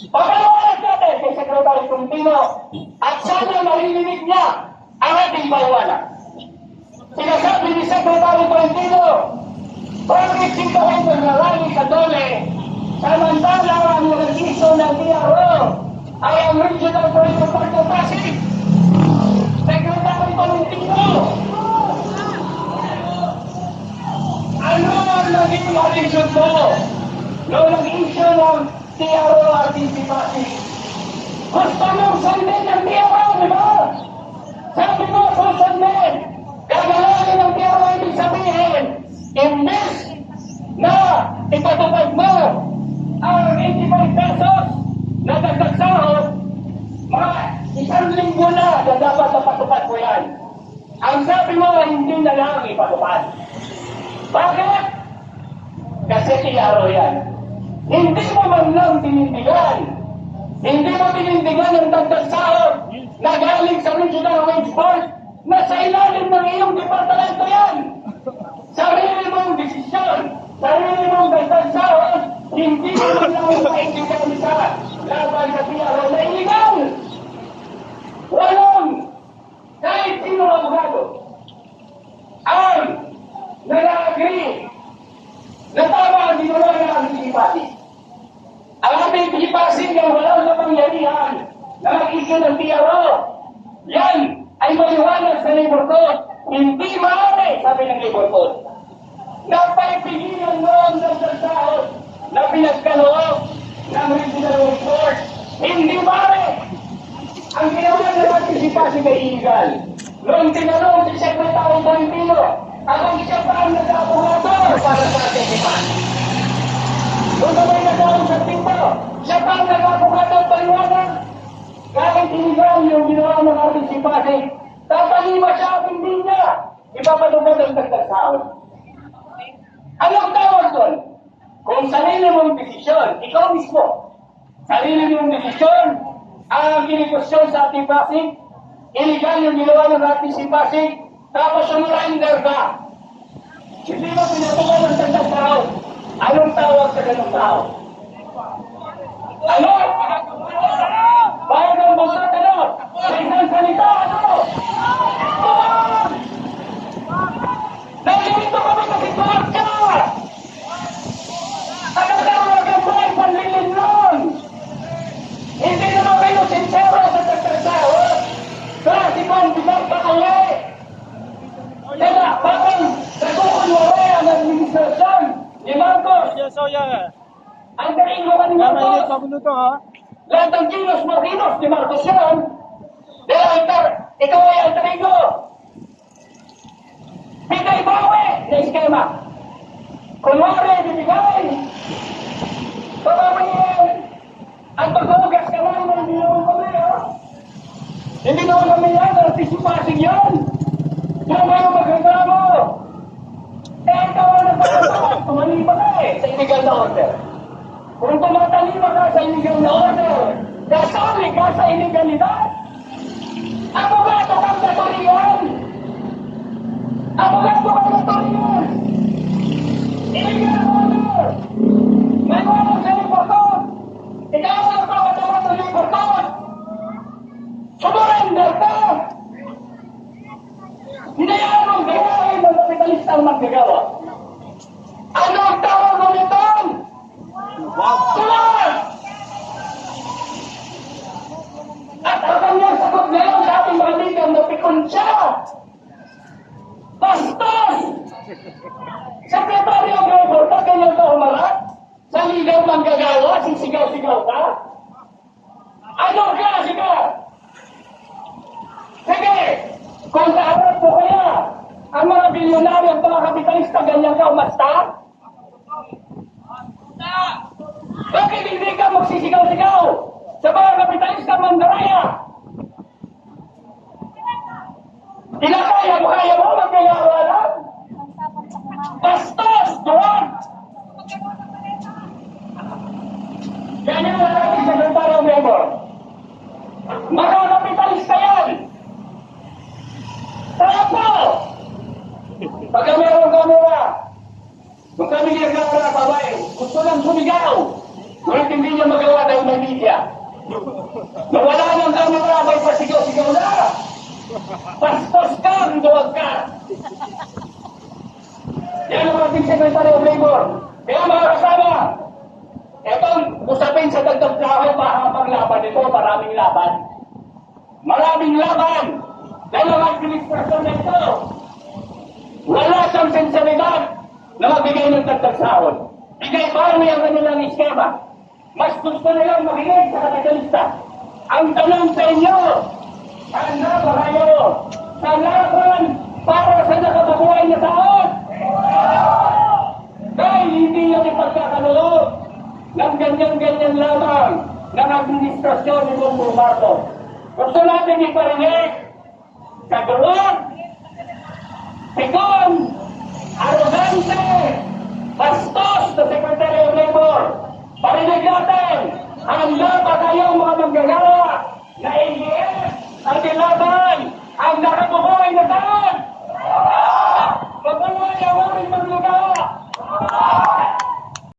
Pagkawalan natin kay Secretary Tolentino at sana marinig niya ang ating paliwanag. Sinasabi ni Secretary Tolentino, bakit singkahin ng rally sa Dole samantalang ang nag-iso ng DRO ay ang Regional Operator Park ng Pasig? Secretary Tolentino, ano ang naging attitude mo noong nag-issue ng DRO at Pasig? Gusto mong sundin ng DRO, di ba? Sabi mo, susundin. Gagalangin ng DRO, ibig sabihin, imbes na ipatupad mo ang 85 pesos na dagdag sahod, mga isang linggo na dapat napatupad mo yan. Ang sabi mo, hindi na lang ipatupad. Bakit? Kasi DRO yan. Hindi mo man lang tinindigan. Hindi mo tinindigan ang dagdag sahod na galing sa Regional Wage Board na sa ilalim ng iyong departamento yan. Sarili mong desisyon, sarili mong dagdag sahod, hindi mo man lang maintindihan sa laban sa DRO na illegal. Walang kahit sino ang abogado ang nag-agree na tama ang ginawa ng ating Pasig. Ang ating Pasig na walang napangyarihan na mag-issue ng DRO, yan ay maliwanag sa labor code. Hindi maaari, sabi ng labor code. Napapigilan mo ang nagdasahod na pinagkaloob ng Regional Wage Board. Hindi maaari. Ang ginawa ng ating Pasig ay illegal. Noong tinanong si Secretary Tolentino, ako siya pa ang nag-abogado para sa ating Pasig. Kung may nagawang sa pinto, siya pa ang nag-abogado at paliwanag. Kahit illegal yung ginawa ng ating Pasig, tatalima siya at hindi niya ipapatupad ang dagdag sahod. Anong tawag doon? Kung sarili mong desisyon, ikaw mismo, sarili mong desisyon, ang kinikwestiyon sa ating Pasig, illegal yung ginawa ng ating Pasig, tapos sumurrender ka. Hindi mo pinatupad ang dagdag sahod. Anong tawag sa ganung tao? Ano? Bayan ng bangsa, ano? Sa isang salita, ano? Tuwag! Nalilito kami kasi tuwag ka! Ano tawag ang buhay panlilin nun? Hindi naman kayo sincero sa dagdag-sahod. Kasi kung bilang pa kayo, kaya bakit nagkukunwari ang administrasyon ni Marcos? Ang kaingo ka ni Marcos. Lahat ng kilos marinos ni Marcos yan. Dahil ikaw ay alter-ego. Bigay-bawi na iskema. Kunwari, bibigay. Pamamayin. Ang paghugas ka lang na hindi naman kami, ha? Hindi naman kami yan. Anticipasing yan. Kung kayo magreklamo. Ikaw ang nagpapasok. Tumalima ka sa illegal na order. Kung tumatalima ka sa illegal na order, kasali ka sa illegalidad. Abogado kang katuriyan. Abogado kang katuriyan. Illegal order. May walang sa labor code. Ikaw ang nagpapatawa sa labor code. Sumurrender ka. Hinayaan mong gawain ng kapitalista ang maggagawa. Ano ang tawag mo nito? Tuwag! At ang kanyang sagot ngayon sa ating mga ligang napikon siya. Bastos! Secretary of Labor, na kanyang kaumarat? Sa ligaw manggagawa, sisigaw-sigaw ka? Ano ka, sigaw? Sige! Kung kaharap mo kaya, ang mga bilyonaryo at mga kapitalista ganyan ka umasta? Bakit hindi ka magsisigaw-sigaw sa mga kapitalista mandaraya? Kaya mo magkagawalan? Bastos! Duwag! Ganyan na natin sa Secretary of Labor. Mga kapitalista yan! Tapo! Pagka meron kamera, kung kami nagkakala babay, gusto lang sumigaw. Ngunit hindi niya magawa dahil may media. Nawala ng camera, may pasigaw-sigaw na. Pastos ka, duwag ka. Yan ang ating Secretary of Labor. Kaya mga kasama, etong usapin sa dagdag trabaho, mahabang laban ito, maraming laban. Maraming laban. Dahil ang administrasyon na ito, wala siyang sensibilidad na magbigay ng dagdag sahod. Bigay pa ang kanilang iskema. Mas gusto nilang makinig sa kapitalista. Ang tanong sa inyo, sana ba kayo sa laban para sa nakababuhay na sahod? Dahil hindi yung ipagkakaloob ng ganyan-ganyan lamang ng administrasyon ni Bongbong Marcos. Gusto natin iparinig sa gulong, pikon, arrogante, bastos na Secretary of Labor. Parinig natin, handa pa kayong mga manggagawa na hindi